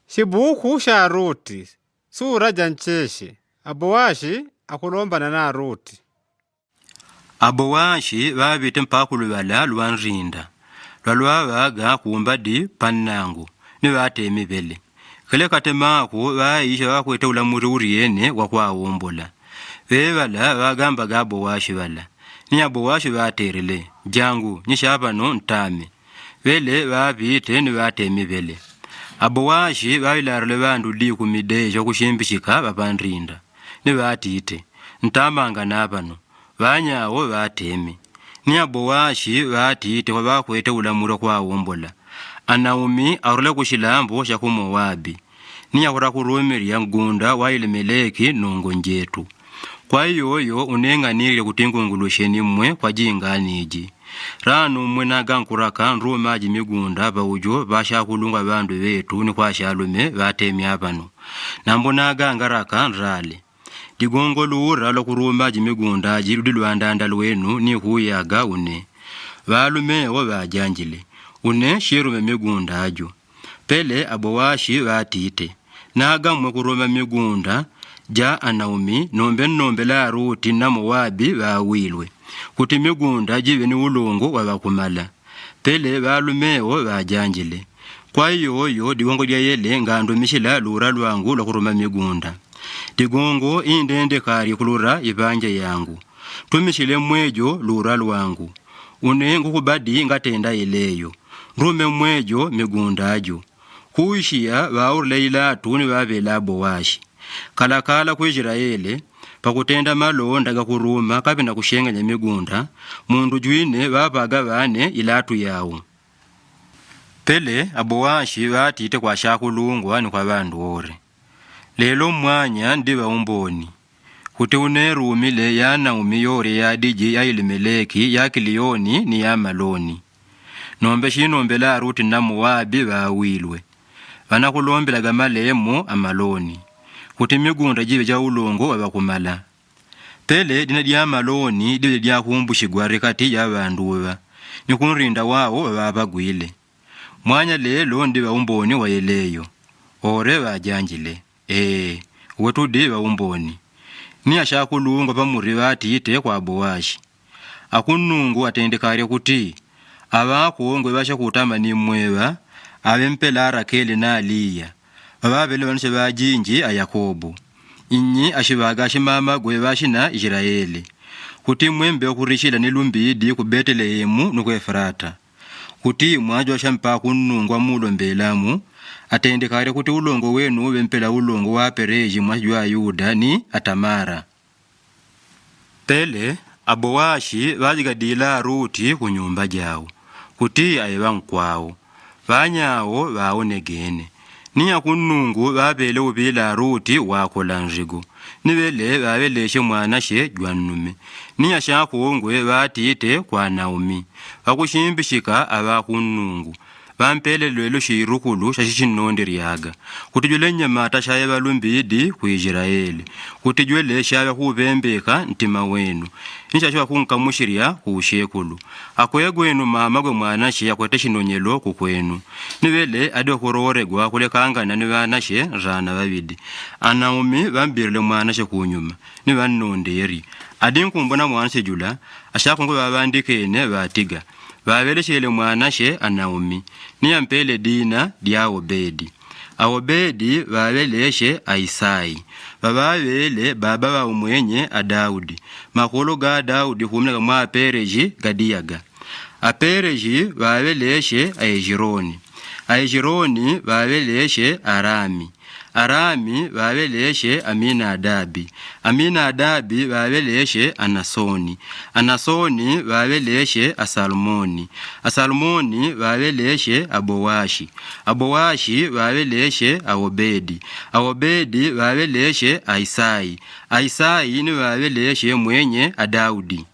Xibuku xa Ruti sura jancheshi Abowashi akulombana na Ruti. Abowashi babite mpaka lubala lwanrinda lwalwabaga kumbadi pannangu ni batemi bele kale katemaku baisha bakweta ulamuri uriyene wakwawombola bebala bagambaga Abowashi bala ni Abowashi baterele jangu nishabano ntame bele babite ni batemi bele Abowashi babilarule bandu likumidejo kushimbishika babanrinda ni batite ntamanga nabano banyawo batemi ni Abowashi batite kwa bakwete ulamura kwawombola Anaumi arule kushilambo sha kumowabi ni yakura kurumiria ngunda wa Elimeleki nongo njetu kwa yoyo unenganire kutingungulusheni mwe kwa jinganiji ranu mwe nagankuraka nrumaji migunda baujo bashakulunga bandu betu ni kwa shalume batemi abano nambo nagangaraka nrale digongo luura lokurumaji migunda jirudi lwandanda lwenu ni huyaga une balume wo bajanjile une shirume migunda ajo pele Abowashi batite nagamwe kuruma migunda ja Anaumi nombe la Ruti na Mowabi bawilwe kuti migunda jibe ni ulungu wabakumala pele balumewo bajanjile kwa yoyo digongo lya yele ngando mishila lura lwangu lokuruma migunda digongo indende kari kulura ibanje yangu tumishile mwejo lura lwangu une ngukubadi ngatenda ileyo rume mwejo migunda ajo kuishia baurle ilatu ni babela Abowashi kalakala ku Israeli pakutenda malonda gakuruma kapina kushenganya migunda mundu jwine babaga bane ilatu yawo pele Abowashi batite kwa shakulungwa ni kwa bandu ore lelo mwanya ndiba umboni kuti unerumile ya Anaumi yore ya diji ya Elimeleki ya Kiliyoni ni ya Maloni nombe shinombe la Ruti na Mowabi bawilwe banakulombela gamalemo amaloni kuti migunda jibe ja ulongo wabakumala pele dina dia Maloni dibe dia kumbushigwa rekati ya banduwa nikunrinda wawo babagwile mwanya lelo ndiba umboni wa yeleyo ore bajanjile wetu diba umboni ni ashakulunga pamuri batite kwa Abowashi akunungu atendekare kuti abakongwe basha kutama ni mweba abempela Rakeli na Aliya babele banishe bajinji Yakobo inyi ashibaga shimama gwe bashina Israeli kuti mwembe okurishila nilumbidi ku Betelehemu nuko Efrata kuti mwajo shampa kunungwa mulombelamu atendekare kuti ulongo wenu bempela ulongo wa Pereji mwajwa Yuda ni Atamara pele Abowashi bajigadila Ruti kunyumba jawo kuti ayibankwao banyawo baonegene niya kunungu babele ubila Ruti wakola njigo nibele babeleshe mwana she jwannume niya shakongwe batite kwa Naomi bakushimbishika abakunungu bampele lwelo shirukulu shashinonderi yaga kutijwele nyamata shaye balumbidi ku Israeli kutijwele shabe kubembeka ntima wenu nishashwa kunkamushiria ku shekulu akwegwenu mama gwe mwana she yakwete shinonyelo ku kwenu nibele ade kororegwa kulekangana ni bana she rana babidi Anaumi bambirle mwana she kunyuma ni bannonderi adinkumbona mwana she jula ashakongwe babandikene batiga babeleshele mwana she Anaumi ni yampele dina dia Obedi Obedi babeleshe Isai bababele baba ba umwenye Daudi makolo ga Daudi humna mwa Pereji gadiyaga Pereji babeleshe Ejironi babeleshe Arami babeleshe Aminadabi babeleshe Anasoni babeleshe Asalmoni babeleshe Abowashi babeleshe Obedi babeleshe Isai ni babeleshe mwenye Daudi